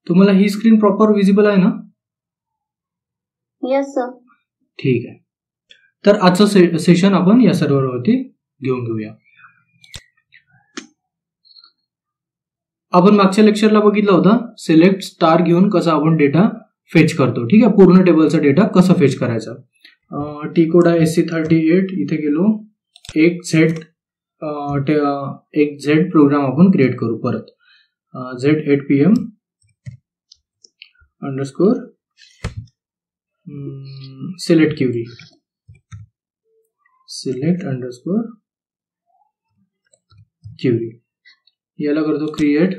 तुम्हाला ही screen proper visible आहे ना? Yes sir. ठीक आहे. तर आजचं सेशन आपण या सर्व्हरवरती घेऊन घेऊया. आपण मागच्या लेक्चरला बघितलं होतं सिलेक्ट स्टार घेऊन कसा आपण डेटा फेच करतो. ठीक आहे, पूर्ण टेबलचा डेटा कसा फेच करायचा. टी कोड आहे SC38. इथे गेलो. एक झेड प्रोग्राम आपण क्रिएट करू परत. Z8PM underscore select query select underscore query. याला करतो create.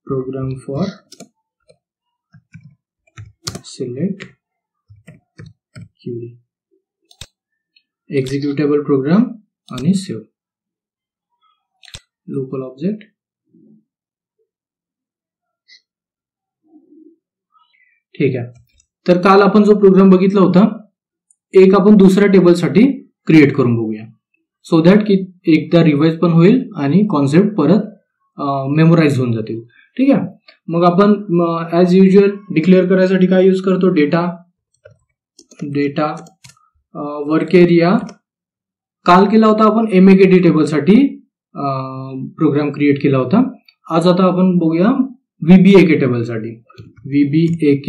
Program for select query. Executable program आणि सेव्ह. Local object. ठीक आहे. तर काल आपण जो प्रोग्राम बघितला होता एक आपण दुसऱ्या टेबलसाठी क्रिएट करून बघूया, सो दॅट की एकदा रिवाइज पण होईल आणि कॉन्सेप्ट परत मेमोराइज होऊन जातील. ठीक आहे. मग आपण ॲज युजल डिक्लेअर करायसाठी काय यूज करतो? Data work area. काल केला होता आपण MAKD टेबलसाठी प्रोग्राम क्रिएट केला होता. आज आता आपण बघूया VBAK टेबलसाठी. VBAK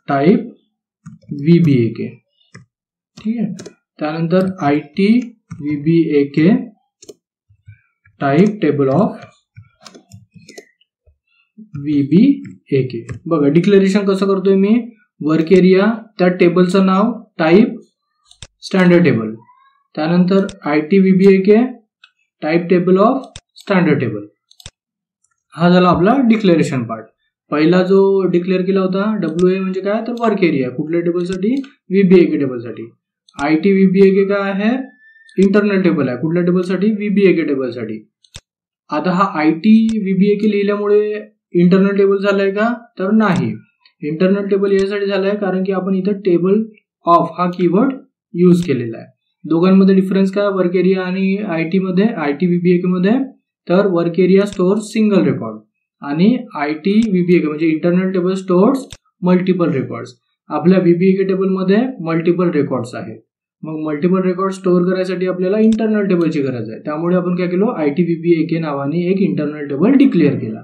type VBAK. ठीक आहे. त्यानंतर IT VBAK type table of VBAK. बघा डिक्लेरेशन कसं करतोय मी. वर्क एरिया, त्या टेबलचं नाव, टाईप स्टँडर्ड टेबल. त्यानंतर IT VBAK type table of standard table. हा झाला आपला डिक्लेरेशन पार्ट. पहिला जो डिक्लेअर केला होता WA म्हणजे काय, तर वर्क एरिया कुठल्या टेबलसाठी? VBAK टेबलसाठी. IT VBAK काय आहे? इंटरनल टेबल आहे. कुठल्या टेबलसाठी? VBAK टेबलसाठी. आता हा IT VBAK लिहिल्यामुळे इंटरनल टेबल झालाय का, तर नाही. इंटरनल टेबल यासाठी झालाय कारण की आपण इथं टेबल ऑफ हा कीवर्ड यूज केलेला आहे. दोघांमध्ये डिफरन्स काय वर्क एरिया आणि IT VBAK मध्ये? तर work area stores single record आणि IT VBAK म्हणजे internal table stores multiple records. आपल्या VBAK टेबलमध्ये मल्टिपल रेकॉर्ड्स आहेत. मग मल्टिपल रेकॉर्ड स्टोअर करायसाठी आपल्याला इंटरनल टेबलची गरज आहे. त्यामुळे आपण काय केलो, IT VBAK नावाने एक इंटरनल टेबल डिक्लेअर केला.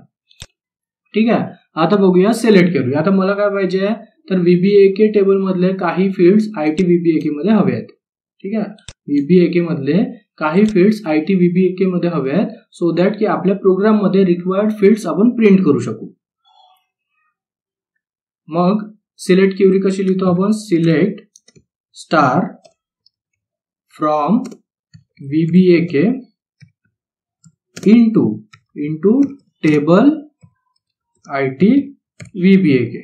ठीक आहे. आता बघूया, सिलेक्ट करूया. आता मला काय पाहिजे आहे, तर VBAK टेबल मधले काही फील्ड्स IT VBAK मध्ये हवे आहेत. ठीक आहे. VBAK मधले काही फील्ड्स IT VBAK मध्ये हवे आहेत, सो दॅट की आपल्या प्रोग्राम मध्ये रिक्वायर्ड फील्ड्स आपण प्रिंट करू शकू. मग सिलेक्ट क्युरी कशी लिहितो आपण? Select star from VBAK into table IT VBAK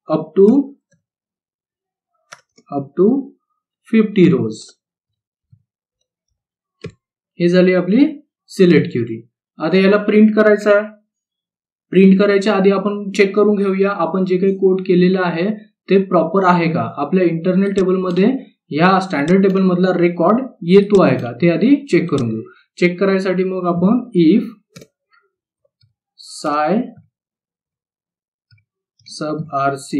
up to 50 rows. हे झाली आपली सिलेक्ट क्युरी. आता याला प्रिंट करायचं आहे. प्रिंट करायच्या आधी आपण चेक करून घेऊया आपण जे काही कोड केलेलं आहे ते प्रॉपर आहे का. आपल्या इंटरनल टेबलमध्ये या स्टँडर्ड टेबल मधला रेकॉर्ड येतो आहे का ते आधी चेक करून घेऊ. चेक करायसाठी मग आपण इफ साय सब RC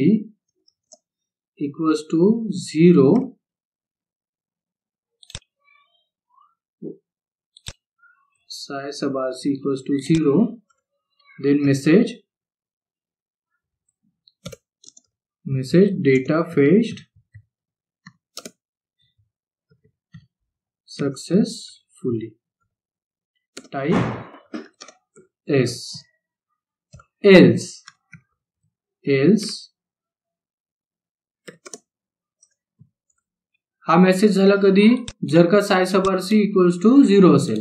equals to 0, psi sub RC equals to 0, then message data fetched successfully. Type S. else हा मेसेज झाला कधी, जर का साय सब RC इक्वल्स टू 0 असेल.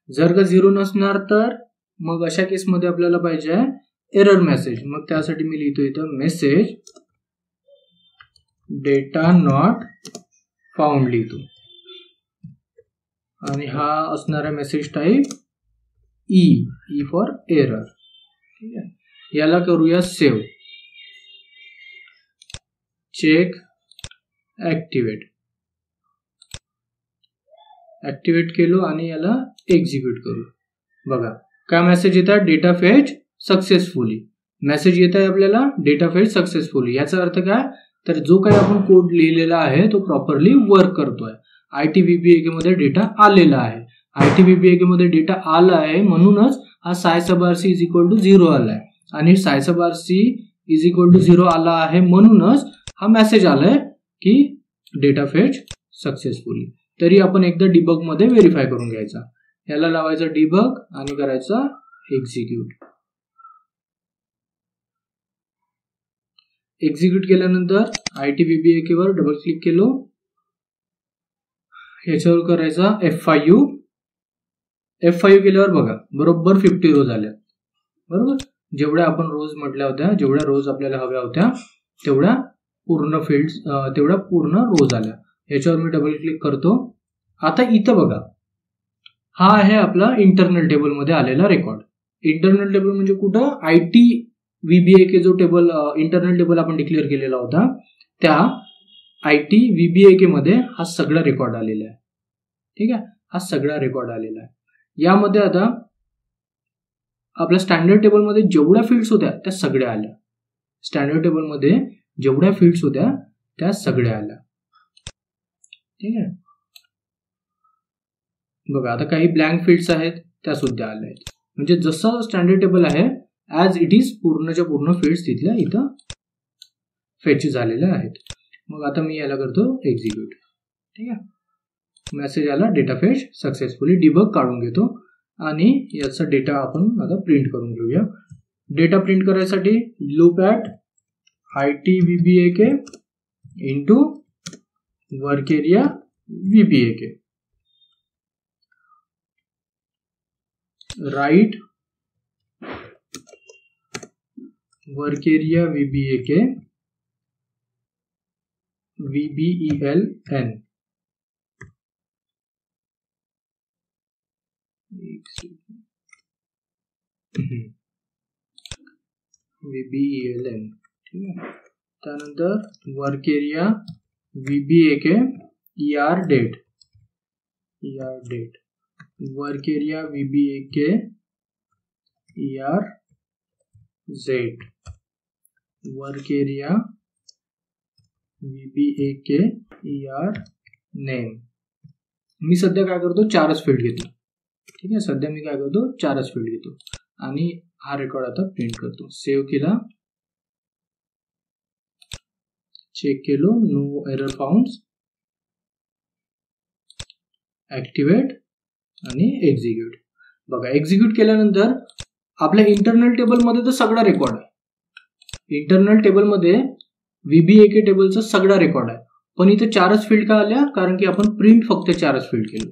जर का 0 नसणार तर मग अशा केसमध्ये आपल्याला पाहिजे एरर मेसेज. मग त्यासाठी मी लिहितो इथं मेसेज डेटा नॉट फाउंड लिहितो आणि हा असणारा message type E for error. ठीक आहे. याला करूया सेव्ह. Check activate. ऍक्टिव्हेट केलो आणि याला एक्झिक्यूट करू. बघा काय मेसेज येत आहे, डेटा फेच सक्सेसफुली. मेसेज येत आहे आपल्याला डेटा फेच सक्सेसफुली. याचा अर्थ काय, तर जो काही आपण कोड लिहिलेला आहे तो प्रॉपरली वर्क करतोय. ITVBAK मध्ये डेटा आलेला आहे. ITVBAK मध्ये डेटा आला आहे म्हणूनच हा साय सब RC इज इक्वल टू 0 आला आहे. आणि साय सब RC इज इक्वल टू 0 आला आहे म्हणूनच हा मेसेज आलाय की डेटा फेच सक्सेसफुली. तरी आपण एकदा डिबग मध्ये व्हेरीफाय करून घ्यायचा. याला लावायचा डिबग आणि करायचा एक्झिक्यूट. एक्झिक्यूट केल्यानंतर ITVBAK वर डबल क्लिक केलो. याच्यावर करायचा F5. F5 केल्यावर बघा बरोबर 50 रोज आल्या. बरोबर, जेवढ्या आपण रोज म्हटल्या होत्या, जेवढ्या रोज आपल्याला हव्या होत्या तेवढ्या पूर्ण फील्ड्स, तेवढ्या पूर्ण रोज आल्या. याच्यावर मी डबल क्लिक करतो. आता इथं बघा, हा आहे आपला इंटरनल टेबल मध्ये आलेला रेकॉर्ड. इंटरनल टेबल म्हणजे कुठं, ITVBAK जो टेबल इंटरनल टेबल आपण डिक्लेअर केलेला होता त्या ITVBAK मध्ये हा सगळा रेकॉर्ड आलेला आहे. ठीक आहे, हा सगळा रेकॉर्ड आलेला आहे. यामध्ये आता आपल्या स्टँडर्ड टेबल मध्ये जेवढ्या फील्ड्स होत्या त्या सगळ्या आल्या. स्टँडर्ड टेबल मध्ये जेवढ्या फील्ड्स होत्या त्या सगळ्या आल्या. ठीक आहे, बघा आता काही ब्लँक फील्ड्स आहेत त्या सुद्धा आल्या आहेत. म्हणजे जसं स्टँडर्ड टेबल आहे ऍज इट इज पूर्णच्या पूर्ण फील्ड्स तिथल्या इथं फेच झालेल्या आहेत. मग आता मी याला करतो एक्झिक्यूट. ठीक आहे, मेसेज आला डेटा फेच सक्सेसफुली. डिबग काढून घेतो आणि याचा डेटा आपण आता प्रिंट करून घेऊया. डेटा प्रिंट करायसाठी loop at ITVBAK into work area VBAK. Write work area VBAK VBELN. VBELN. ठीक आहे, त्यानंतर work area VBAK ER date. Work area VBAK ER Z. Work area VBAK ER name. मी सध्या काय करतो, 4च फील्ड घेतो. ठीक आहे, सध्या मी काय करतो 4च फील्ड घेतो आणि हा रेकॉर्ड आता प्रिंट करतो. सेव्ह केला, चेक केलो, नो एरर फाउंड, ऍक्टिव्हेट आणि एक्झिक्यूट. बघा एक्झिक्यूट केल्यानंतर आपल्या इंटरनल टेबल मध्ये तर सगळा रेकॉर्ड आहे. इंटरनल टेबल मध्ये VBAK टेबलचा सगळा रेकॉर्ड आहे. पण इथे 4च फील्ड का आल्या, कारण की आपण प्रिंट फक्त 4च फील्ड केलं.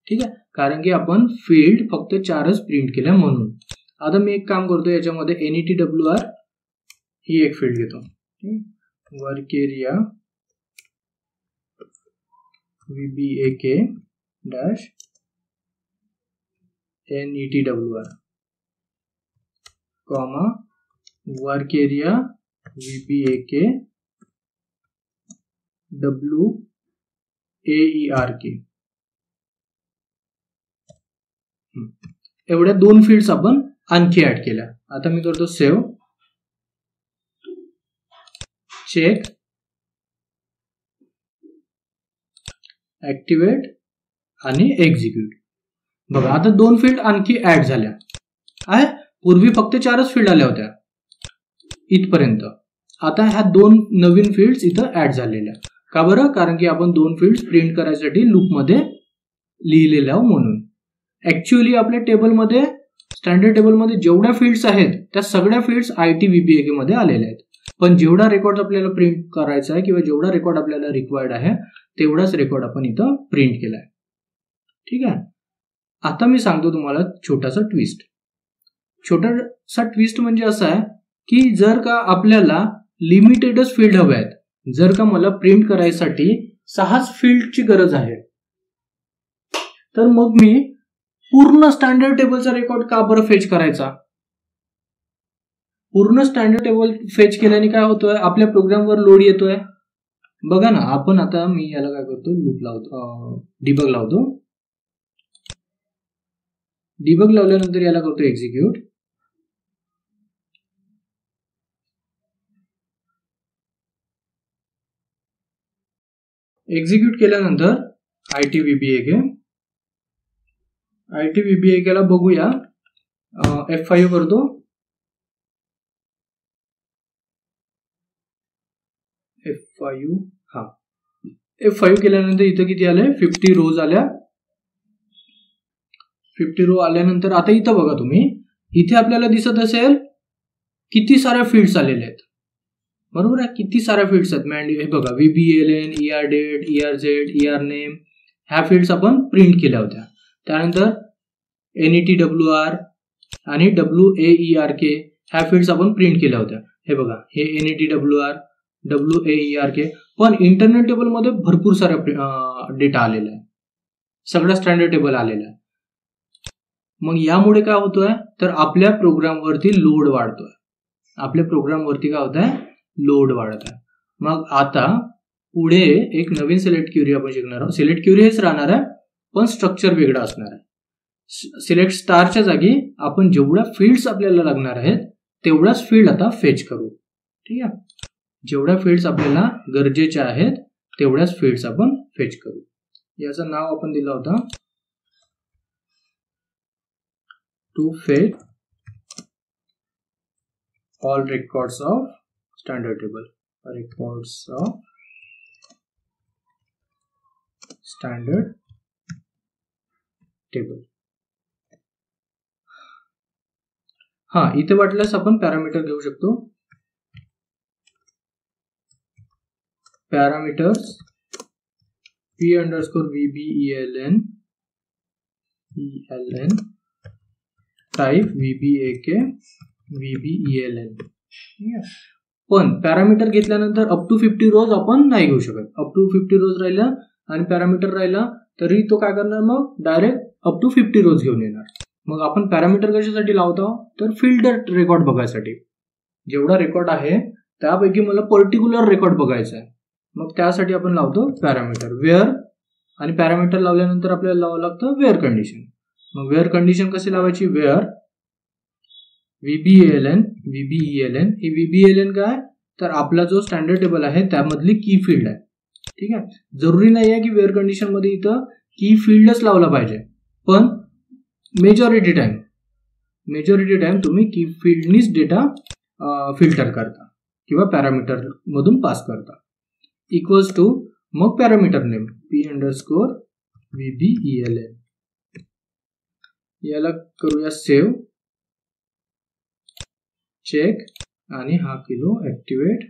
ठीक आहे, कारण की आपण फील्ड फक्त 4च प्रिंट केल्या म्हणून. आता मी एक काम करतो, याच्यामध्ये NETWR ही एक फील्ड घेतो. Work area VBAK dash NETWR comma work area VBAK WAERK. एवढ्या 2 फील्ड्स आपण आणखी ऍड केल्या. आता मी करतो सेव्ह, चेक, ऍक्टिव्हेट आणि एक्झिक्यूट. बघा आता 2 फील्ड आणखी ऍड झाल्या आहे. पूर्वी फक्त 4च फील्ड आल्या होत्या इथपर्यंत. आता ह्या 2 नवीन फील्ड्स इथं ऍड झालेल्या. का बरं, कारण की आपण 2 फील्ड्स प्रिंट करायसाठी लूप मध्ये लिहिलेल्या म्हणून. ऍक्च्युअली आपल्या टेबलमध्ये, स्टँडर्ड टेबलमध्ये जेवढ्या फील्ड्स आहेत त्या सगळ्या फील्ड्स ITVBAK मध्ये आलेल्या आहेत. पण जेवढा रेकॉर्ड आपल्याला प्रिंट करायचा आहे किंवा जेवढा रेकॉर्ड आपल्याला रिक्वायर्ड आहे तेवढाच रेकॉर्ड आपण इथं प्रिंट केलाय. ठीक आहे, आता मी सांगतो तुम्हाला छोटासा ट्विस्ट. छोटासा ट्विस्ट म्हणजे असा आहे की जर का आपल्याला लिमिटेडच फील्ड हवे आहेत, जर का मला प्रिंट करायसाठी 6च फील्डची गरज आहे, तर मग मी पूर्ण स्टँडर्ड टेबलचा रेकॉर्ड का बरं फेच करायचा. पूर्ण स्टँडर्ड टेबल फेच केल्याने काय होतोय, आपल्या प्रोग्रामवर लोड येतोय. बघा ना, आपण आता मी याला काय करतो, लूप लावतो, डिबग लावतो. डिबग लावल्यानंतर याला करतो एक्झिक्यूट. एक्झिक्यूट केल्यानंतर ITVBAK ला बघूया. F5 करतो. F5 केल्यानंतर इथं किती आले, 50 रोज आल्या. 50 रो आल्यानंतर आता इथं बघा तुम्ही, इथे आपल्याला दिसत असेल किती साऱ्या फील्ड्स आलेल्या आहेत, बरोबर आहे. किती साऱ्या फील्ड्स आहेत. हे बघा, VBELN, ER date, ERZ, ER name, ह्या फील्ड्स आपण प्रिंट केल्या होत्या. त्यानंतर NETWR आणि WAERK ह्या फील्ड्स आपण प्रिंट केल्या होत्या. हे बघा, हे NETWR, WAERK. पण इंटरनल टेबल मध्ये भरपूर सारा डेटा आलेला आहे, सगळा स्टँडर्ड टेबल आलेला आहे. मग यामुळे काय होतोय, तर आपल्या प्रोग्रामवरती लोड वाढतोय. आपल्या प्रोग्रामवरती काय होत आहे, लोड वाढत आहे. मग आता पुढे एक नवीन सिलेक्ट क्युरी आपण शिकणार आहोत. सिलेक्ट क्युरी हेच राहणार आहे, पण स्ट्रक्चर वेगळं असणार आहे. सिलेक्ट स्टारच्या जागी आपण जेवढ्या फील्ड्स आपल्याला लागणार आहेत तेवढ्याच फील्ड आता फेच करू. ठीक आहे, जेवढ्या फील्ड्स आपल्याला गरजेच्या आहेत तेवढ्याच फील्ड्स आपण फेच करू. याचं नाव आपण दिलं होतं to fetch all records of standard table. Records of standard table. इथे वाटल्यास आपण पॅरामीटर घेऊ शकतो. Parameters P_VBELN type VBAK VBELN. पण पॅरामीटर घेतल्यानंतर अप टू 50 रोज आपण नाही घेऊ शकत. अप टू 50 रोज राहिला आणि पॅरामीटर राहिला तरी तो काय करणार, मग डायरेक्ट अप टू 50 रोज घेऊन येणार. मग आपण पॅरामीटर कशासाठी लावतो, तर फील्ड रेकॉर्ड बघायसाठी. जेवढा रेकॉर्ड आहे त्यापैकी मला पर्टिक्युलर रेकॉर्ड बघायचा आहे, मग त्यासाठी आपण लावतो पॅरामीटर वेअर. आणि पॅरामीटर लावल्यानंतर आपल्याला लावावं लागतं वेअर कंडिशन. मग वेअर कंडिशन कशी लावायची, वेअर VBELN. ही VBELN काय, तर आपला जो स्टँडर्ड टेबल आहे त्यामधली की फील्ड आहे. ठीक आहे, जरुरी नाही आहे की वेअर कंडिशन मध्ये इथं की फील्डच लावला पाहिजे, पण मेजॉरिटी टाइम तुम्ही की फील्डनीच डेटा फिल्टर करता किंवा पॅरामीटर मधून पास करता. इक्वल्स टू मग पॅरामीटर नेम P_VBELN. याला करूया सेव्ह, चेक आणि हा किलो ऍक्टिव्हेट,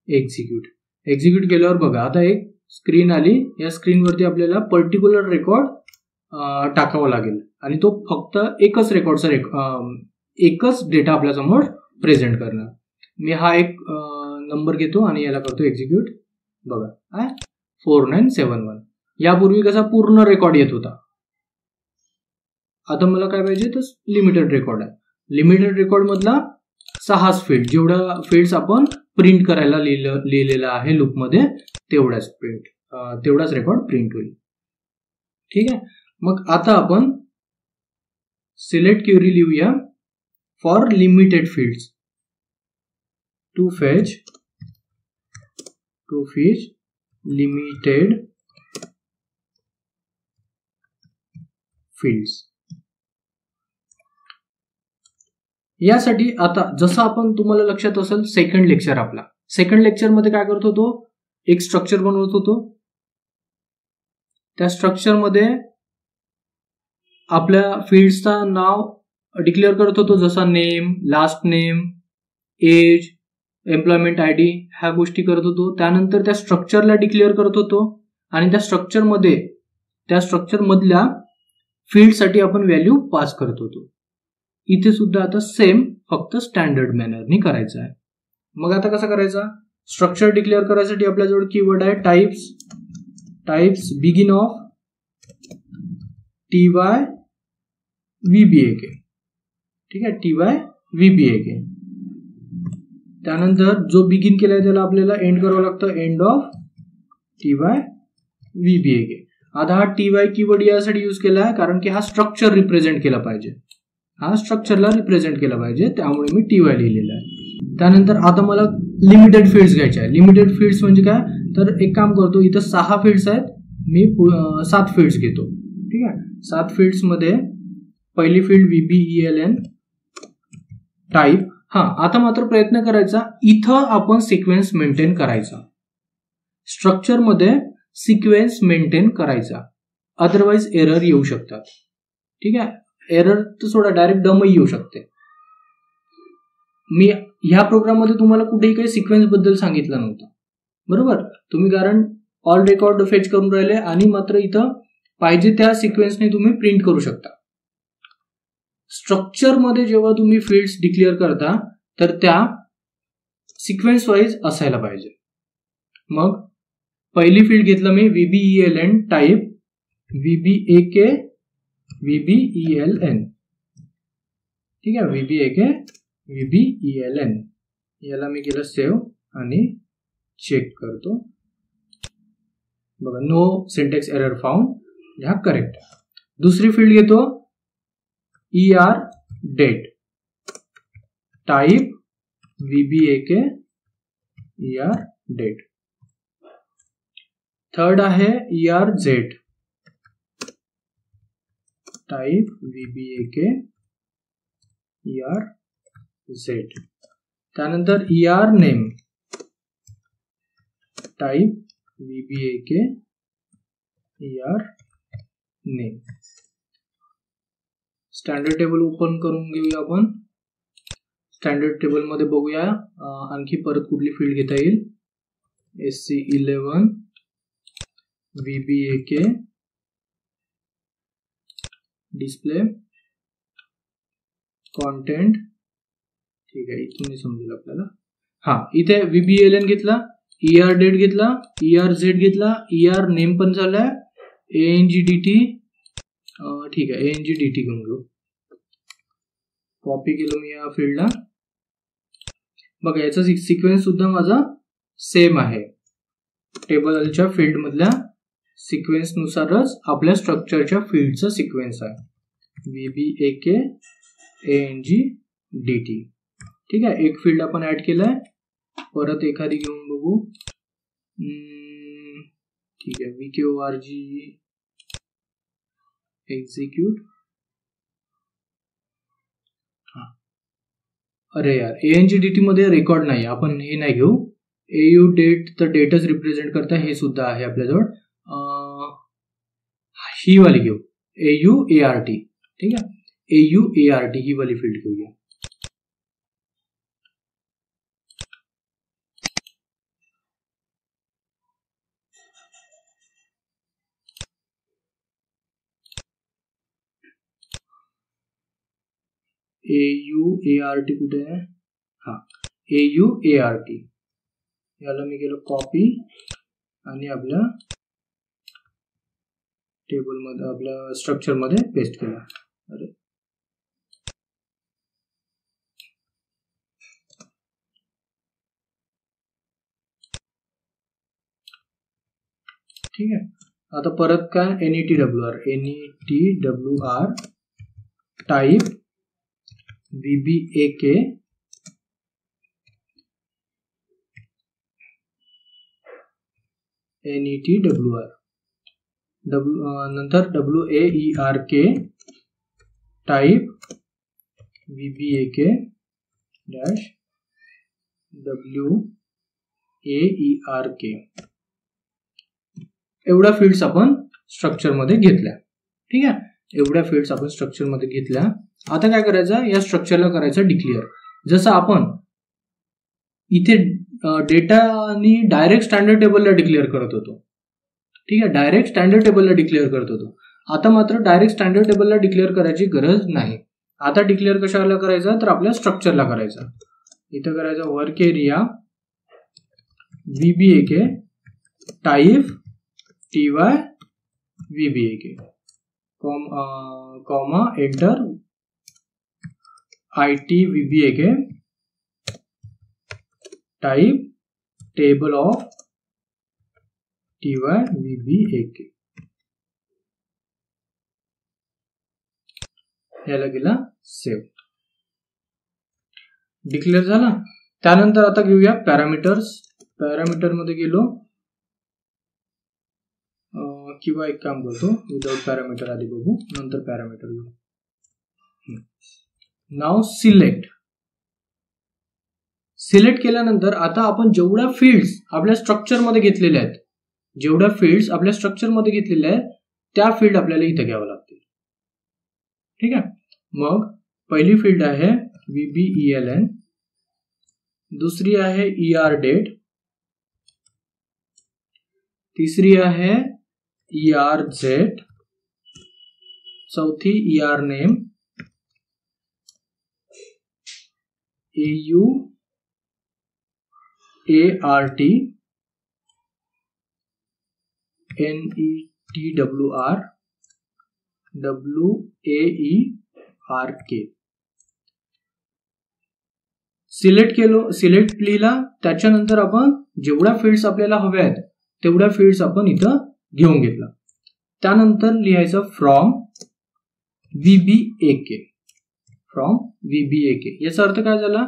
एक्झिक्यूट केल्यावर बघा आता एक स्क्रीन आली. या स्क्रीनवरती आपल्याला पर्टिक्युलर रेकॉर्ड टाकावा लागेल आणि तो फक्त एकच एकच डेटा आपल्या समोर प्रेझेंट करणार. मी हा एक नंबर घेतो आणि याला करतो एक्झिक्यूट. बघा 4971. यापूर्वी कसा पूर्ण रेकॉर्ड येत होता, आता मला काय पाहिजे तर लिमिटेड रेकॉर्ड आहे. लिमिटेड रेकॉर्ड मधला 6 फील्ड, जेवढ्या फील्ड्स आपण प्रिंट करायला लिहिलेला आहे लूपमध्ये तेवढाच रेकॉर्ड प्रिंट होईल. ठीक आहे, मग आता आपण सिलेक्ट क्युरी लिहूया for limited fields. To fetch limited fields. यासाठी आता जसं आपण तुम्हाला लक्षात असेल सेकंड लेक्चर मध्ये काय करत होतो, एक स्ट्रक्चर बनवत होतो. त्या स्ट्रक्चर मध्ये आपल्या फील्ड्सचा नाव डिक्लेअर करत होतो, जसा name, last name, age, employment ID ह्या गोष्टी करत होतो. त्यानंतर त्या स्ट्रक्चरला डिक्लेअर करत होतो आणि त्या स्ट्रक्चर मधल्या फील्डसाठी आपण व्हॅल्यू पास करत होतो. इथे सुद्धा आता सेम, फक्त स्टँडर्ड मॅनरनी करायचं आहे. मग आता कसा करायचा, स्ट्रक्चर डिक्लेअर करायसाठी आपल्याजवळ कीवर्ड आहे types begin of TY VBAK. ठीक आहे, TY VBAK. त्यानंतर जो बिगिन केलाय त्याला आपल्याला एंड करावं लागतं, एंड ऑफ TY VBAK. आता हा TY कीवर्ड यासाठी यूज केला आहे कारण की हा स्ट्रक्चर रिप्रेझेंट केला पाहिजे, हा स्ट्रक्चरला रिप्रेझेंट केला पाहिजे, त्यामुळे मी TY लिहिलेला आहे. त्यानंतर आता मला लिमिटेड फील्ड्स घ्यायच्या आहे. लिमिटेड फील्ड्स म्हणजे काय, तर एक काम करतो, इथं 6 फील्ड्स आहेत, मी 7 फील्ड्स घेतो. ठीक आहे, 7 फील्ड्स मध्ये पहिली फील्ड VBELN टाईप. आता मात्र प्रयत्न करायचा, इथं आपण सिक्वेन्स मेंटेन करायचा, स्ट्रक्चर मध्ये सिक्वेन्स मेंटेन करायचा, अदरवाइज एरर येऊ शकतात. ठीक आहे, एरर तर सोडा, डायरेक्ट डमही येऊ शकते. मी ह्या प्रोग्राम मध्ये तुम्हाला कुठेही काही सिक्वेन्स बद्दल सांगितलं नव्हतं, बरोबर. तुम्ही कारण ऑल रेकॉर्ड फेच करून राहिले आणि मात्र इथं पाहिजे त्या सिक्वेन्सने तुम्ही प्रिंट करू शकता. स्ट्रक्चर मध्ये जेव्हा तुम्ही फील्ड्स डिक्लेअर करता तर त्या सिक्वेन्स वाईज असायला पाहिजे. मग पहिली फील्ड घेतलं मी VBELN टाईप VBAK VBELN. ठीक आहे, VBAK VBELN, याला मी केलं सेव्ह आणि चेक करतो. बघा, नो सिंटॅक्स एरर फाउंड, हा करेक्ट. दुसरी फील्ड घेतो ER date type VBAK ER date. Third आहे ERZ टाईप VBAK ERZ. त्यानंतर ER name type VBAK ER name. Standard table open करून घेऊया आपण. स्टँडर्ड टेबल मध्ये बघूया आणखी परत कुठली फील्ड घेता येईल. SC11 VBAK display content. ठीक आहे, इथून समजेल आपल्याला. इथे VBELN घेतला, ER डेट घेतला, ERZ घेतला, ER नेम पण झालाय, ANGDT. ठीक आहे, ANGDT घेऊन घेऊ. कॉपी केलं मी या फील्डला. बघा, याचा सिक्वेन्स सुद्धा माझा सेम आहे, टेबलच्या फील्ड मधल्या सिक्वेन्स नुसारच आपल्या स्ट्रक्चरच्या फील्डचा सिक्वेन्स आहे, VBAK ANGDT. ठीक आहे, एक फील्ड आपण ऍड केलाय, परत एखादी घेऊन बघू. ठीक आहे, VKORG एक्झिक्यूट. अरे यार, ANGDT मध्ये रेकॉर्ड नाही, आपण हे नाही घेऊ. AU डेट तर डेटच रिप्रेझेंट करता, हे सुद्धा आहे आपल्याजवळ. ही वाली घेऊ, AUART. ठीक आहे, AUART ही वाली फील्ड घेऊया. AUART कुठे आहे, AUART. याला मी केलं कॉपी आणि आपल्या टेबल मध्ये, आपल्या स्ट्रक्चर मध्ये पेस्ट केला. अरे ठीक आहे, आता परत काय, NETWR टाईप VBAK NETWR. नंतर WAERK टाईप VBAK WAERK. एवढ्या फील्ड्स आपण स्ट्रक्चर मध्ये घेतल्या. ठीक आहे, एवढ्या फील्ड्स आपण स्ट्रक्चर मध्ये घेतल्या. आता काय करायचं, या स्ट्रक्चरला करायचं डिक्लेअर. जसं आपण इथे डेटा आणि डायरेक्ट स्टँडर्ड टेबलला डिक्लेअर करत होतो. ठीक आहे, डायरेक्ट स्टँडर्ड टेबलला डिक्लेअर करत होतो. आता मात्र डायरेक्ट स्टँडर्ड टेबलला डिक्लेअर करायची गरज नाही. आता डिक्लेअर कशाला करायचा, तर आपल्या स्ट्रक्चरला करायचा. इथं करायचा work area VBAK type TY VBAK comma enter IT VBAK type table of TYVBAK याला गेला सेव्ह. डिक्लेअर झाला. त्यानंतर आता घेऊया पॅरामीटर्स. पॅरामीटर मध्ये गेलो किंवा एक काम करतो, विदाउट पॅरामीटर आधी बघू, नंतर पॅरामीटर घेऊ. नाव सिलेक्ट केल्यानंतर आता आपण जेवढ्या फील्ड्स आपल्या स्ट्रक्चर मध्ये घेतलेल्या आहेत, त्या फील्ड आपल्याला इथे घ्यावं लागतील. ठीक आहे. मग पहिली फील्ड आहे VBELN, दुसरी आहे ER डेट, तिसरी आहे ERZ, चौथी ER name, AUART, NETWR, WAERK. Select लिहिला. त्याच्यानंतर आपण जेवढ्या फील्ड्स आपल्याला हव्या आहेत तेवढ्या फील्ड्स आपण इथं घेऊन घेतला. त्यानंतर लिहायचं फ्रॉम VBAK. याचा अर्थ काय झाला,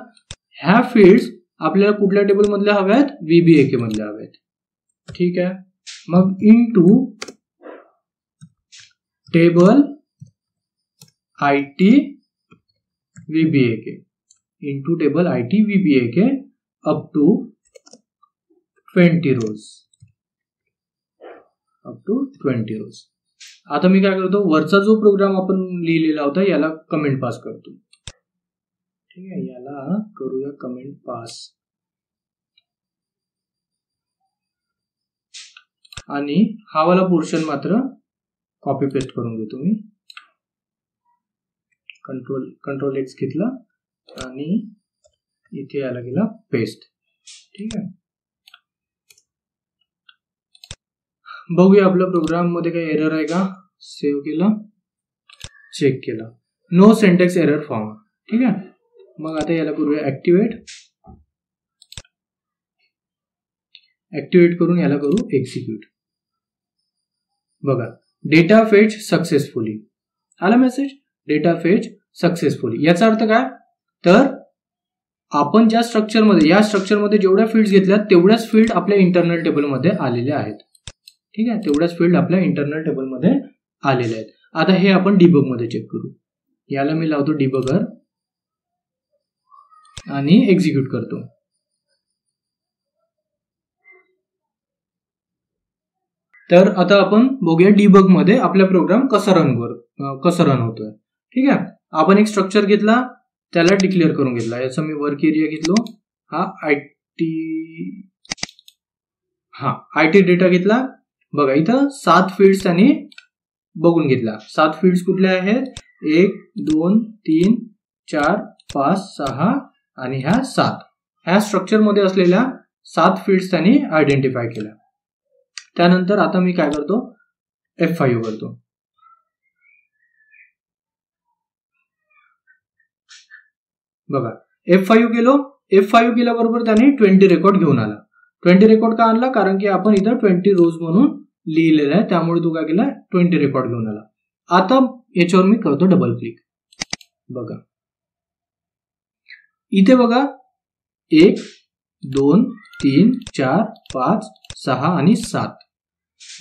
ह्या फील्ड्स आपल्याला कुठल्या टेबल मधल्या हव्या आहेत, VBAK मधल्या हव्या आहेत. ठीक आहे. मग into table IT VBAK up to 20 rows. आता मी काय करतो, वरचा जो प्रोग्राम आपण लिहिलेला होता याला कमेंट पास करतो. ठीक आहे, याला करूया कमेंट पास. आणि हा वाला पोर्शन मात्र कॉपी पेस्ट करून घेतो मी. कंट्रोल X घेतला आणि इथे याला गेला पेस्ट. ठीक आहे. बघूया आपल्या प्रोग्राम मध्ये काही एरर आहे का. सेव्ह केला, चेक केला, नो सिंटॅक्स एरर फाउंड. ठीक आहे. मग आता याला करूया ऍक्टिव्हेट करून याला करू एक्झिक्यूट. बघा, डेटा फेच सक्सेसफुली आला मेसेज, डेटा फेच सक्सेसफुली. याचा अर्थ काय, तर आपण ज्या स्ट्रक्चरमध्ये, या स्ट्रक्चरमध्ये जेवढ्या फील्ड्स घेतल्या तेवढ्याच फील्ड आपल्या इंटरनल टेबलमध्ये आलेल्या आहेत. ठीक आहे, तेवढ्याच फील्ड आपल्या इंटरनल टेबलमध्ये आलेल्या आहेत. आता हे आपण डिबग मध्ये चेक करू. याला मी लावतो डिबगर आणि एक्झिक्यूट करतो. तर आता आपण बघूया डिबग मध्ये आपला प्रोग्राम कसा रन होतोय. ठीक आहे. आपण एक स्ट्रक्चर घेतला, त्याला डिक्लेअर करून घेतला. याचा मी वर्क एरिया घेतलो, हा IT डेटा घेतला. बघा इथं 7 फील्ड्स त्यांनी बघून घेतला. 7 फील्ड्स कुठल्या आहेत, 1 2 3 4 5 6 आणि ह्या 7. ह्या स्ट्रक्चर मध्ये असलेल्या 7 फील्ड्स त्यांनी आयडेंटिफाय केल्या. त्यानंतर आता मी काय करतो, F5 करतो. बघा F5 केल्याबरोबर त्याने 20 रेकॉर्ड घेऊन आला. 20 रेकॉर्ड का आणला, कारण की आपण इथं 20 रोज म्हणून लिहिलेलं आहे, त्यामुळे तो काय केला 20 रेकॉर्ड घेऊन आला. आता याच्यावर मी करतो डबल क्लिक. बघा इथे बघा 1 2 3 4 5 6 आणि 7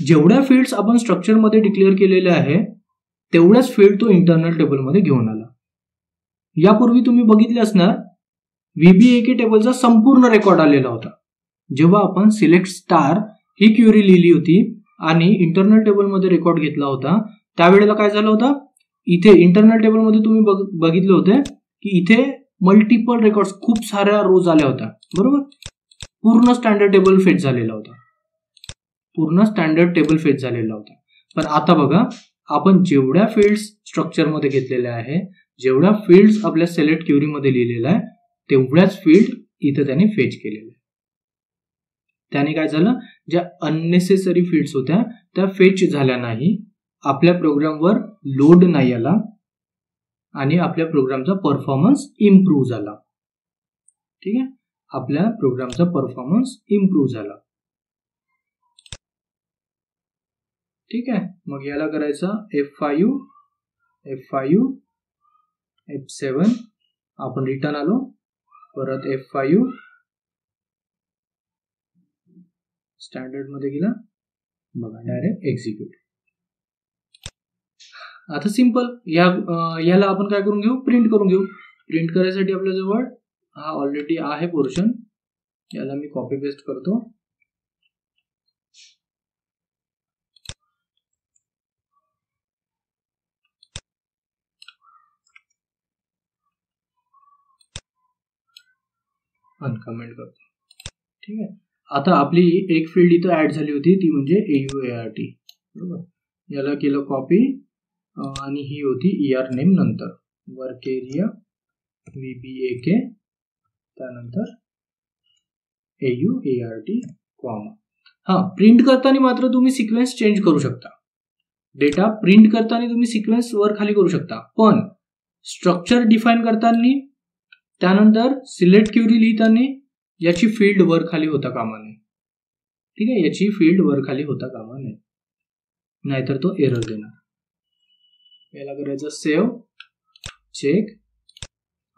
जेवढ्या फील्ड्स आपण स्ट्रक्चर मध्ये डिक्लेअर केलेल्या आहे तेवढ्याच फील्ड तो इंटरनल टेबल मध्ये घेऊन आला. यापूर्वी तुम्ही बघितले असणार VBAK टेबलचा संपूर्ण रेकॉर्ड आलेला होता. जेव्हा आपण सिलेक्ट स्टार ही क्वेरी लिहिली होती आणि इंटरनल टेबल मध्ये रेकॉर्ड घेतला होता, त्यावेळेला काय झालं होतं, इथे इंटरनल टेबल मध्ये तुम्ही बघितले होते की इथे मल्टिपल रेकॉर्ड्स, खूप साऱ्या रोज आल्या होत्या, बरोबर. पूर्ण स्टँडर्ड टेबल फेच झालेला होता. पण आता बघा, आपण जेवढ्या फील्ड्स स्ट्रक्चर मध्ये घेतलेल्या आहे, जेवढ्या फील्ड्स आपल्या सिलेक्ट क्वेरी मध्ये लिहिलेल्या आहे, तेवढ्याच फील्ड इथे त्याने फेच केलेल्या. त्याने काय झालं, ज्या अननेसेसरी फील्ड्स होत्या त्या फेच झाल्या नाही, आपल्या प्रोग्रामवर लोड नाही आला आणि आपल्या प्रोग्रामचा परफॉर्मन्स इम्प्रूव्ह झाला. ठीक आहे. आपल्या प्रोग्रामचा परफॉर्मन्स इम्प्रूव्ह झाला. ठीक आहे. मग याला करायचं F5 F7, आपण रिटर्न आलो, परत F5 स्टँडर्ड मध्ये गेला, बघा डायरेक्ट एक्झिक्यूट. आता सिंपल याला आपण काय करून घेऊ, प्रिंट करून घेऊ. प्रिंट करायसाठी आपल्या जवळ हा ऑलरेडी आहे पोर्शन, याला मी कॉपी पेस्ट करतो. अनकमेंट करतो. ठीक आहे. आता आपली एक फील्ड इथं ऍड झाली होती, ती म्हणजे AUART. बरोबर. याला केलं कॉपी आणि ही होती ER नेम, नंतर वर्क एरिया VBAK, त्यानंतर AUART कॉमा. हा, प्रिंट करताना मात्र तुम्ही सिक्वेन्स चेंज करू शकता. डेटा प्रिंट करताना तुम्ही सिक्वेन्स वर खाली करू शकता, पण स्ट्रक्चर डिफाईन करताना, त्यानंतर सिलेक्ट क्युरी लिहिताना याची फील्ड वर खाली होता कामा नये. ठीक आहे, याची फील्ड वर खाली होता कामा नये, नाहीतर तो एरर देणार. याला करायचं सेव्ह, चेक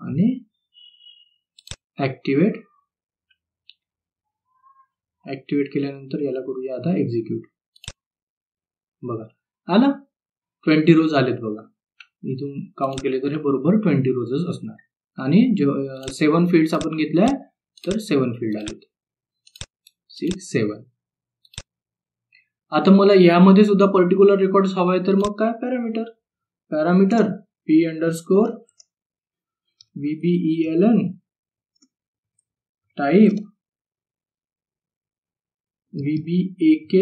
आणि ऍक्टिवेट. ऍक्टिवेट केल्यानंतर याला करूया आता एक्झिक्यूट. बघा आला, 20 रोज आलेत. बघा इथून काउंट केले तर हे बरोबर 20 रोजच असणार. आणि 7 फील्ड्स आपण घेतल्या तर 7 फील्ड आलेत, 6 7. आता मला यामध्ये सुद्धा पर्टिक्युलर रेकॉर्ड हवा आहे, तर मग काय, parameter P_ VBELN type VBAK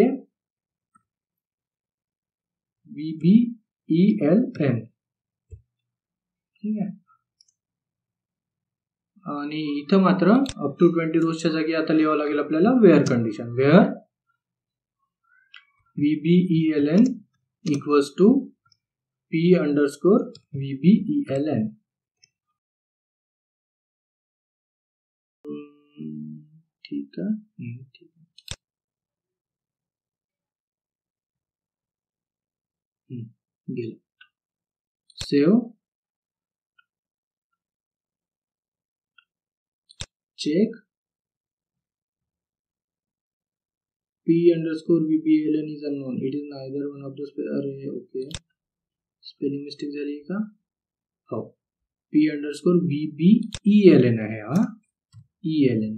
VBELN. ठीक आहे. आणि इथं मात्र अप टू 20 रोजच्या जागी आता लिहावं लागेल आपल्याला where condition, where VBELN equals to P_VBELN. ठीक आहे. गेलं. Save, check. P_VBELN is unknown. It is neither one of the अरे ओके, स्पेलिंग मिस्टेक झाली का? हो, P_VBELN आहे हा, ELN.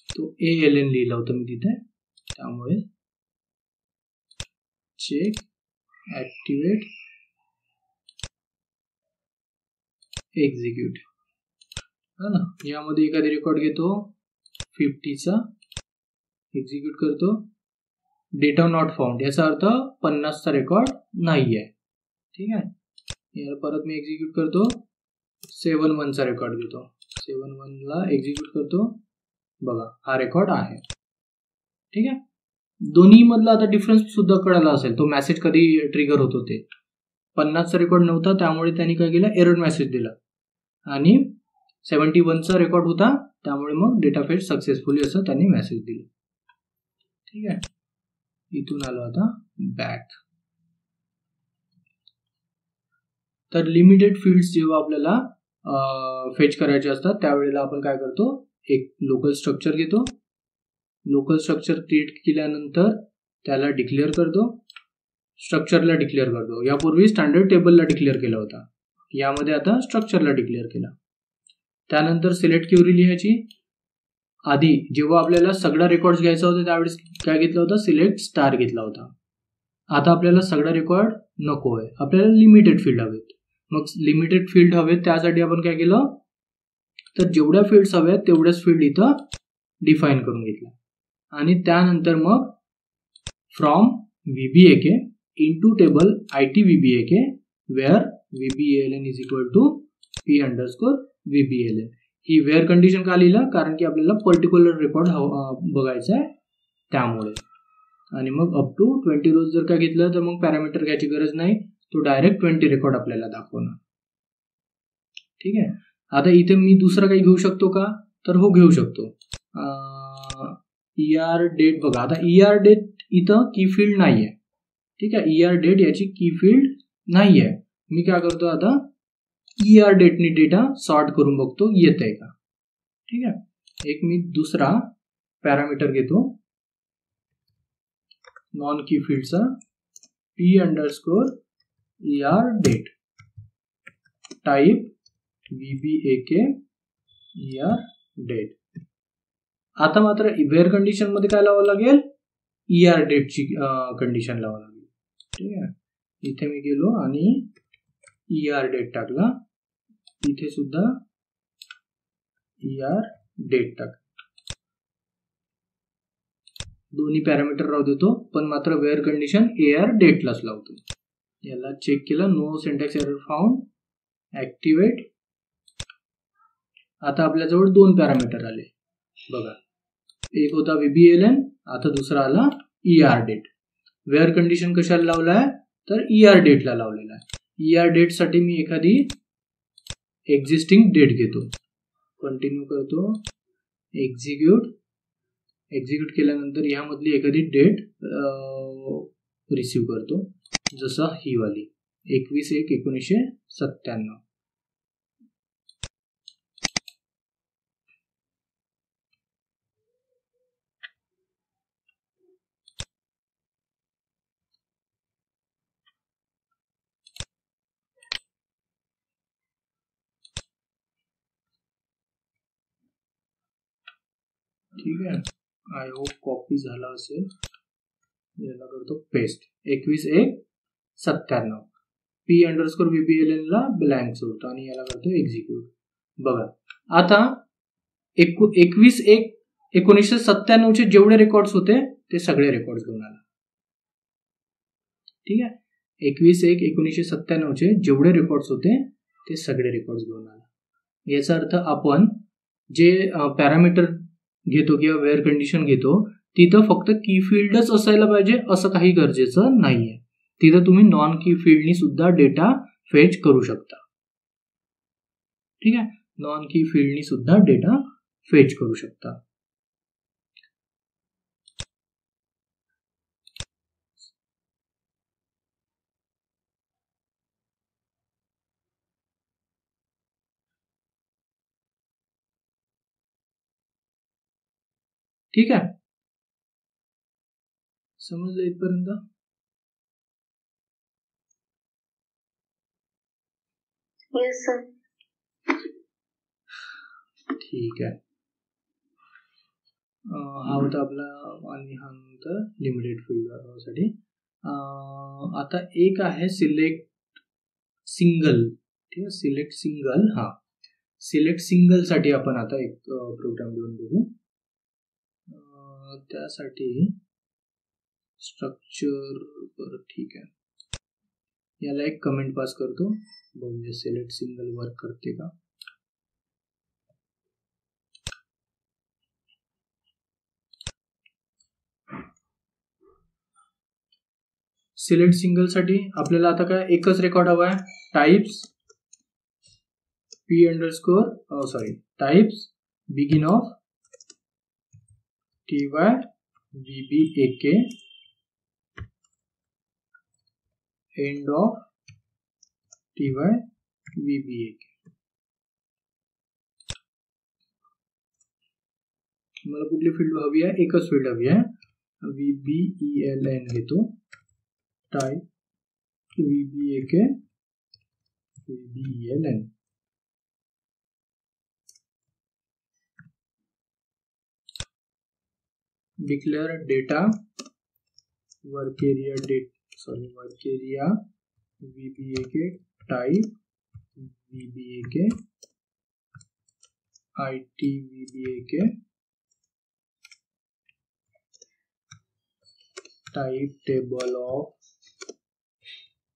तो ALN लिहिला होता मी तिथे, त्यामुळे चेक, ऍक्टिवेट, एक्झिक्यूट. हा ना, यामध्ये एखादी रेकॉर्ड घेतो 50चा, एक्झिक्यूट करतो. डेटा नॉट फाउंड, याचा अर्थ 50चा रेकॉर्ड नाही आहे. ठीक आहे. याला परत मी एक्झिक्यूट करतो, 7-1चा रेकॉर्ड घेतो, 7-1ला एक्झिक्यूट करतो. बघा हा रेकॉर्ड आहे. ठीक आहे. दोन्ही मधला आता डिफरन्स सुद्धा कळाला असेल, तो मेसेज कधी ट्रिगर होत होते. 50चा रेकॉर्ड नव्हता, त्यामुळे त्यांनी काय केलं, एरर मेसेज दिला. आणि 71चा रेकॉर्ड होता, त्यामुळे मग डेटा फेच सक्सेसफुली असं त्यांनी मेसेज दिलं. ठीक आहे. इथून आलो आता बॅक. तर लिमिटेड फील्ड्स जेव्हा आपल्याला फेच करायचे असतात, त्यावेळेला आपण काय करतो, एक लोकल स्ट्रक्चर घेतो. लोकल स्ट्रक्चर क्रिएट केल्यानंतर त्याला डिक्लेअर करतो, स्ट्रक्चरला डिक्लेअर करतो. यापूर्वी स्टँडर्ड टेबलला डिक्लेअर केला होता, यामध्ये आता स्ट्रक्चरला डिक्लेअर केला. त्यानंतर सिलेक्ट क्युरी लिहायची. आधी जेव्हा आपल्याला सगळा रेकॉर्ड घ्यायचा होता त्यावेळेस काय घेतला होता, सिलेक्ट स्टार घेतला होता. आता आपल्याला सगळा रेकॉर्ड नको आहे, आपल्याला लिमिटेड फील्ड हवेत. मग लिमिटेड फील्ड हवेत, त्यासाठी आपण काय केलं, तर जेवढ्या फील्ड्स हव्यात तेवढ्याच फील्ड इथं डिफाईन करून घेतल्या. आणि त्यानंतर मग from VBAK into table IT_VBAK where VBELN is equal to P_VBELN. ही वेअर कंडिशन का लिहिलं, कारण की आपल्याला पर्टिक्युलर रेकॉर्ड बघायचा आहे त्यामुळे. आणि मग अप टू 20 रोज जर का घेतलं तर मग पॅरामीटर घ्यायची गरज नाही, तो डायरेक्ट 20 रेकॉर्ड आपल्याला दाखवणार. ठीक आहे. आता इथे मी दुसरा काही घेऊ शकतो का, तर हो घेऊ शकतो. ER डेट बघा, आता ER डेट इथं की फील्ड नाही आहे. ठीक आहे, ER डेट याची की फील्ड नाही आहे. मी काय करतो आता ER डेटनी डेटा सॉर्ट करून बघतो येत आहे का. ठीक आहे, एक मी दुसरा पॅरामीटर घेतो नॉन की फील्डचा, P_ER date, type VBAK ER date. आता मात्र वेअर कंडिशन मध्ये काय लावावं लागेल, ER डेटची कंडिशन लावावं लागेल. ठीक आहे, इथे मी गेलो आणि ER डेट टाकला, इथे सुद्धा ER डेट टाक. दोन्ही पॅरामीटर राहू देतो, पण मात्र वेअर कंडिशन AR डेटलाच लावतो. याला चेक केलं, no syntax error found, activate. आता आपल्याजवळ दोन पॅरामीटर आले बघा, एक होता VBELN, आता दुसरा आला ER डेट. वेअर कंडिशन कशाला लावलाय तर ER डेटला लावलेला आहे. ER डेट साठी मी एखादी एक्झिस्टिंग डेट घेतो, कंटिन्यू करतो, एक्झिक्यूट केल्यानंतर यामधली एखादी डेट रिसीव्ह करतो, जसं ही वाली 21/1/1997. ठीक आहे, आय होप कॉपी झाला असेल. याला करतो पेस्ट, 21/1/97. P_VBELN ला ब्लँक सोडतो आणि याला करतो एक्झिक्यूट. बघा आता 21/1/1997 चे जेवढे रेकॉर्ड्स होते ते सगळे रेकॉर्ड्स घेऊन आला. ठीक आहे, 21/1/1997 चे जेवढे रेकॉर्ड्स होते ते सगळे रेकॉर्ड्स घेऊन आला. याचा अर्थ आपण जे पॅरामीटर घेतो किंवा वेअर कंडिशन घेतो तिथं फक्त की फील्डच असायला पाहिजे असं काही गरजेचं नाहीये. तिथं तुम्ही नॉन की फील्डनी सुद्धा डेटा फेच करू शकता. ठीक आहे, नॉन की फील्डनी सुद्धा डेटा फेच करू शकता. ठीक आहे, समजलं इथपर्यंत? Yes sir. ठीक आहे, हा होता आपला आणि हा नंतर लिमिटेड फील्ड साठी. आता एक आहे सिलेक्ट सिंगल. ठीक आहे, सिलेक्ट सिंगल. हा, सिलेक्ट सिंगल साठी आपण आता एक प्रोग्राम लिहून बघू. त्यासाठी स्ट्रक्चर, ठीक आहे, याला एक कमेंट पास करतो, बघूया सिलेक्ट सिंगल वर्क करते का. सिलेक्ट सिंगल साठी आपल्याला आता काय एकच रेकॉर्ड हवा आहे, types types begin of TY_VBAK, end of TY_VBAK. मला कुठली फील्ड हवी आहे, एकच फील्ड हवी आहे, VBELN घेतो, type VBAK VBELN. Declare data work area VBAK, type VBAK, IT VBAK, type table of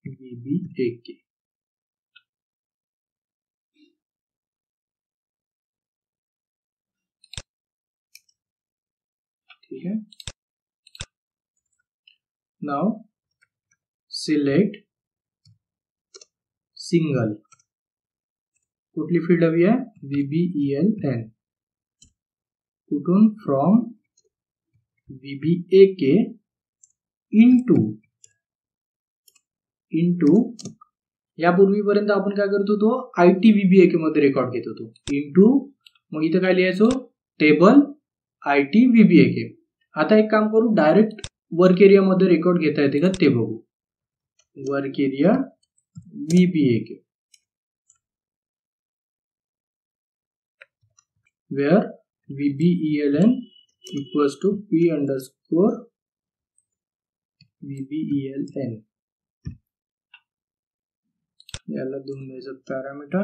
VBAK. ठीक है, नाउ सिलेक्ट सिंगल. कुठली फील्ड हवी आहे, VBELN. कुठून फ्रॉम VBAK इंटू यापूर्वीपर्यंत आपण काय करत होतो IT VBAK मध्ये रेकॉर्ड घेत होतो इंटू मग इथं काय लिहायचो टेबल IT VBAK. आता एक काम करू डायरेक्ट वर्क एरिया मध्ये रेकॉर्ड घेता येते का ते बघू. Work area VBAK where VBELN equals to P underscore VBELN. याला देऊन द्यायचं parameter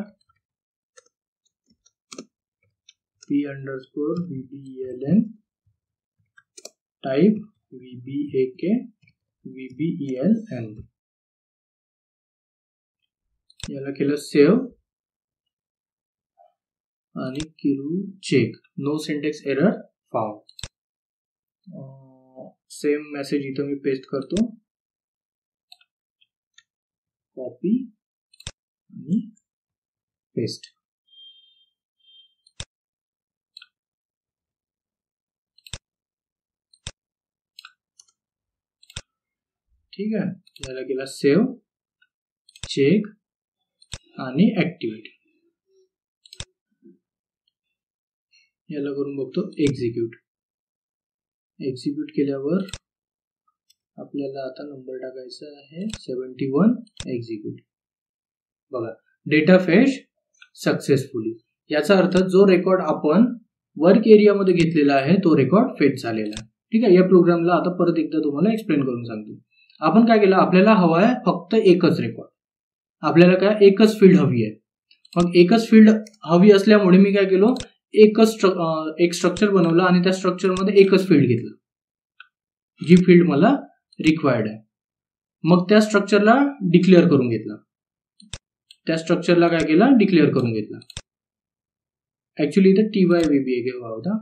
P underscore VBELN type VBAK VBELN. याला केलं सेव्ह आणि केलं check. No syntax error found. Same message इथं मी पेस्ट करतो. कॉपी आणि पेस्ट. ठीक आहे. याला केला सेव्ह चेक आणि ऍक्टिव्हेट. याला करून बघतो एक्झिक्यूट. एक्झिक्यूट केल्यावर आपल्याला आता नंबर टाकायचा आहे 71. एक्झिक्यूट. बघा डेटा फेच सक्सेसफुली. याचा अर्थ जो रेकॉर्ड आपण वर्क एरियामध्ये घेतलेला आहे तो रेकॉर्ड फेच झालेला आहे. ठीक आहे. या प्रोग्रामला आता परत एकदा तुम्हाला एक्सप्लेन करून सांगतो. आपण काय केलं आपल्याला हवा आहे फक्त एकच रेकॉर्ड. आपल्याला काय एकच फील्ड हवी आहे. मग एकच फील्ड हवी असल्यामुळे मी काय केलं एक स्ट्रक्चर बनवलं आणि त्या स्ट्रक्चरमध्ये एकच फील्ड घेतलं जी फील्ड मला रिक्वायर्ड आहे. मग त्या स्ट्रक्चरला डिक्लेअर करून घेतला. डिक्लेअर करून घेतला. ऍक्च्युली इथे TYVBAK हवा होता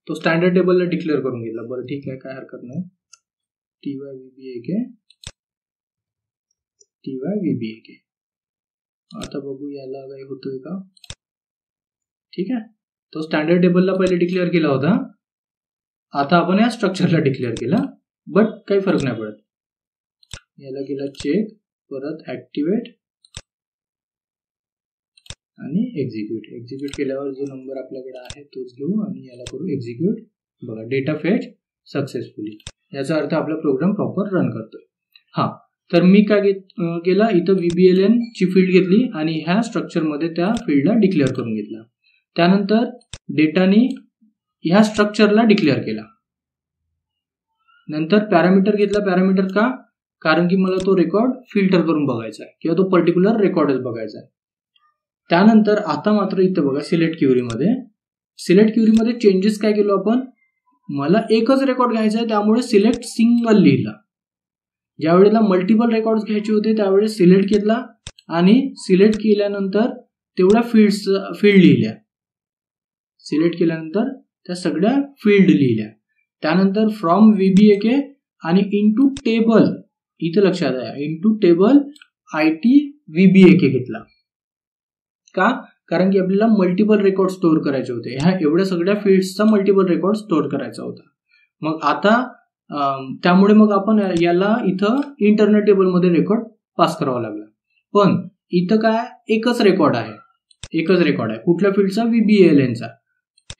तो स्टँडर्ड टेबलला डिक्लेअर करून घेतला. बरं ठीक आहे काय हरकत नाही. TYVBAK. आता बघू याला काही होतोय का. ठीक आहे. तो स्टँडर्ड टेबलला पहिले डिक्लेअर केला होता. आता आपण या स्ट्रक्चरला डिक्लेअर केला बट काही फरक नाही पडत. याला केला चेक परत ऍक्टिव्हेट आणि एक्झिक्यूट. एक्झिक्यूट केल्यावर जो नंबर आपल्याकडे आहे तोच घेऊ आणि याला करू एक्झिक्यूट. बघा डेटा फेच सक्सेसफुली. याचा अर्थ आपला प्रोग्राम प्रॉपर रन करतोय. हा तर मी काय केलं इथं VBELN ची फील्ड घेतली आणि ह्या स्ट्रक्चरमध्ये त्या फील्डला डिक्लेअर करून घेतला. त्यानंतर डेटानी ह्या स्ट्रक्चरला डिक्लेअर केला. नंतर पॅरामीटर घेतला. पॅरामीटर का कारण की मला तो रेकॉर्ड फिल्टर करून बघायचा आहे किंवा तो पर्टिक्युलर रेकॉर्डच बघायचा आहे. त्यानंतर आता मात्र इथं बघा सिलेक्ट क्युरीमध्ये चेंजेस काय केलो आपण. मला एकच रेकॉर्ड घ्यायचा आहे त्यामुळे सिलेक्ट सिंगल लिहिला. ज्या वेळेला मल्टिपल रेकॉर्ड घ्यायचे होते त्यावेळेस सिलेक्ट केला आणि सिलेक्ट केल्यानंतर तेवढ्या फील्ड लिहिल्या. सिलेक्ट केल्यानंतर त्या सगळ्या फील्ड लिहिल्या. त्यानंतर फ्रॉम VBAK आणि इनटू टेबल इथं लक्षात आहे इनटू टेबल IT VBAK घेतला. का कारण की आपल्याला मल्टिपल रेकॉर्ड स्टोअर करायचे होते. ह्या एवढ्या सगळ्या फील्ड्सचा मल्टिपल रेकॉर्ड स्टोअर करायचा होता. मग आता त्यामुळे मग आपण याला इथं इंटरनल टेबलमध्ये रेकॉर्ड पास करावा लागला. पण इथं काय एकच रेकॉर्ड आहे. कुठल्या फील्डचा VBELN चा.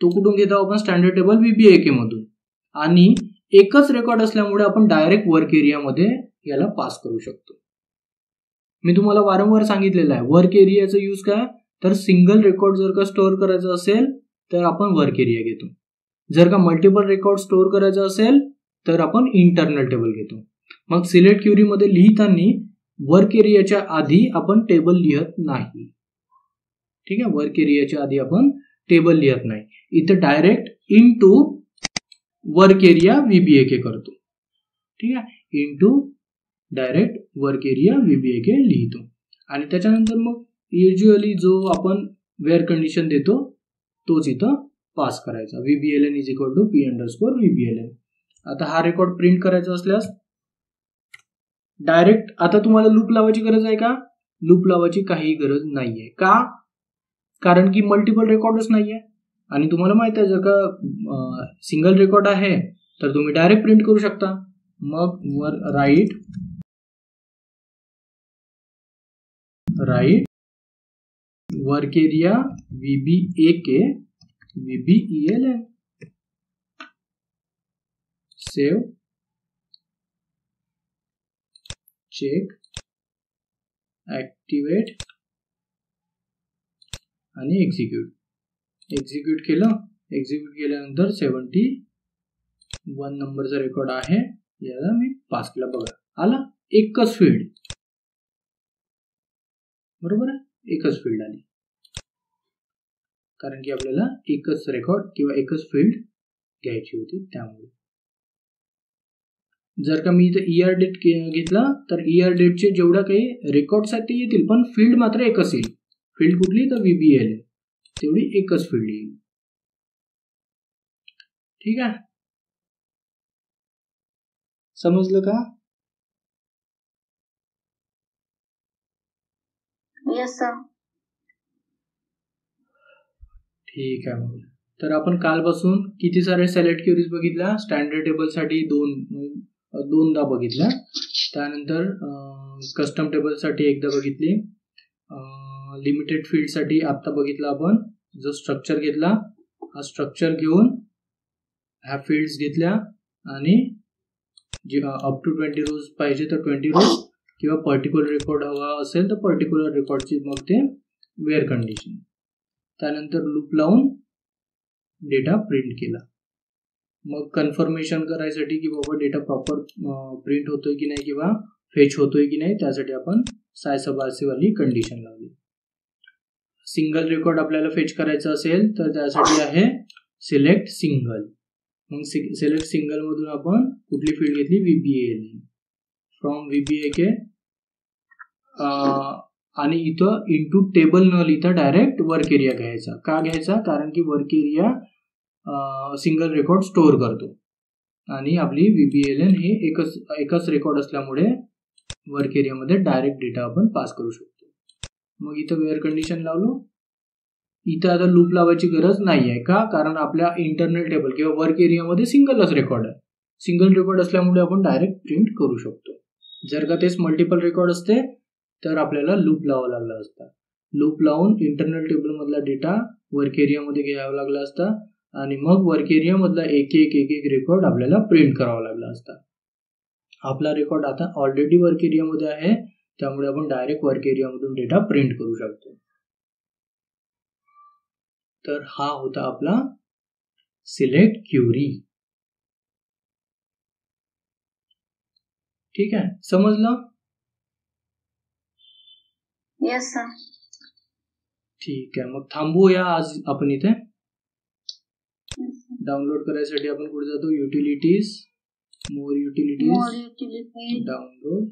तो कुठून घेतो आपण स्टँडर्ड टेबल VBAK मधून. आणि एकच रेकॉर्ड असल्यामुळे आपण डायरेक्ट वर्क एरियामध्ये याला पास करू शकतो. मी तुम्हाला वारंवार सांगितलेलं आहे वर्क एरियाचा यूज काय तर सिंगल रेकॉर्ड जर का स्टोअर करायचं असेल तर आपण वर्क एरिया घेतो. जर का मल्टिपल रेकॉर्ड स्टोअर करायचं असेल तर आपण इंटरनल टेबल घेतो. मग सिलेक्ट क्युरीमध्ये लिहिताना वर्क एरियाच्या आधी आपण टेबल लिहत नाही. ठीक आहे. वर्क एरियाच्या आधी आपण टेबल लिहत नाही. इथं direct into work area VBAK करतो. ठीक आहे. Into direct work area VBAK लिहितो आणि त्याच्यानंतर मग युज्युअली जो आपण वेअर कंडिशन देतो तोच इथं पास करायचा. VBELN is equal to P underscore VBELN. आता हा रेकॉर्ड प्रिंट करायचा असल्यास डायरेक्ट आता तुम्हाला लूप लावायची गरज आहे का. लूप लावायची काही गरज नाहीये. का कारण की मल्टिपल रेकॉर्डच नाहीये आणि तुम्हाला माहित आहे, जर का सिंगल रेकॉर्ड आहे तर तुम्ही डायरेक्ट प्रिंट करू शकता. मग वर write work area VBAK VBELN, save, check, activate आणि एक्झिक्यूट केलं. एक्झिक्यूट केल्यानंतर 71 नंबरचा रेकॉर्ड आहे, याला मी पास केला. बघा आला एकच फील्ड, बरोबर आहे, एकच फील्ड आली, कारण की आपल्याला एकच रेकॉर्ड किंवा एकच फील्ड घ्यायची होती. त्यामुळे जर का मी इथं ER डेट घेतला तर ER डेटचे जेवढ्या काही रेकॉर्ड्स आहेत ते येतील, पण फील्ड मात्र एकच येईल. फील्ड कुठली तर VBL, तेवढी एकच फील्ड येईल. ठीक आहे, समजलं का? Yes, sir. ठीक आहे. मग तर आपण कालपासून किती सारे सिलेक्ट क्वेरीज बघितल्या. स्टँडर्ड टेबलसाठी दोनदा बघितल्या, त्यानंतर कस्टम टेबलसाठी एकदा बघितली, लिमिटेड फील्डसाठी आत्ता बघितला आपण. जो स्ट्रक्चर घेतला, हा स्ट्रक्चर घेऊन ह्या फील्ड्स घेतल्या आणि जे अप टू 20 रोज पाहिजे तर 20 रोज, किंवा पर्टिक्युलर रेकॉर्ड हवा असेल तर पर्टिक्युलर रेकॉर्डची मग ते वेअर कंडिशन. त्यानंतर लूप लावून डेटा प्रिंट केला. मग कन्फर्मेशन करायसाठी की बाबा डेटा प्रॉपर प्रिंट होतोय की नाही किंवा फेच होतोय की नाही, त्यासाठी आपण वाली कंडिशन लावली. सिंगल रेकॉर्ड आपल्याला फेच करायचं असेल तर त्यासाठी आहे सिलेक्ट सिंगल. मग सिलेक्ट सिंगल मधून आपण कुठली फील्ड घेतली, VBAL, फ्रॉम VBAK, आणि इथं इंटू टेबल न लिहिता डायरेक्ट वर्क एरिया घ्यायचा. का घ्यायचा? कारण की work area single record store करतो आणि आपली VBLN हे एकच रेकॉर्ड असल्यामुळे वर्क एरियामध्ये डायरेक्ट डेटा आपण पास करू शकतो. मग इथं वेअर कंडिशन लावलो. इथं आता लूप लावायची गरज नाही आहे. का? कारण आपल्या इंटरनल टेबल किंवा वर्क एरियामध्ये सिंगलच रेकॉर्ड आहे. सिंगल रेकॉर्ड असल्यामुळे आपण डायरेक्ट प्रिंट करू शकतो. जर का तेच मल्टिपल रेकॉर्ड असते तर आपल्याला लूप लावावं लागला असता. लूप लावून इंटरनल टेबल मधला डेटा वर्क एरियामध्ये घ्यावा लागला असता आणि मग वर्क एरिया मधला एक एक रेकॉर्ड आपल्याला प्रिंट करावा लागला असता. आपला रेकॉर्ड आता ऑलरेडी वर्क एरियामध्ये आहे, त्यामुळे आपण डायरेक्ट वर्क एरियामधून डेटा प्रिंट करू शकतो. तर हा होता आपला सिलेक्ट क्वेरी. ठीक आहे, समजलं? Yes, sir. ठीक आहे, मग थांबूया आज आपण इथे. डाउनलोड करायसाठी आपण कुठे जातो, युटिलिटीज, मोर युटिलिटीज, डाउनलोड.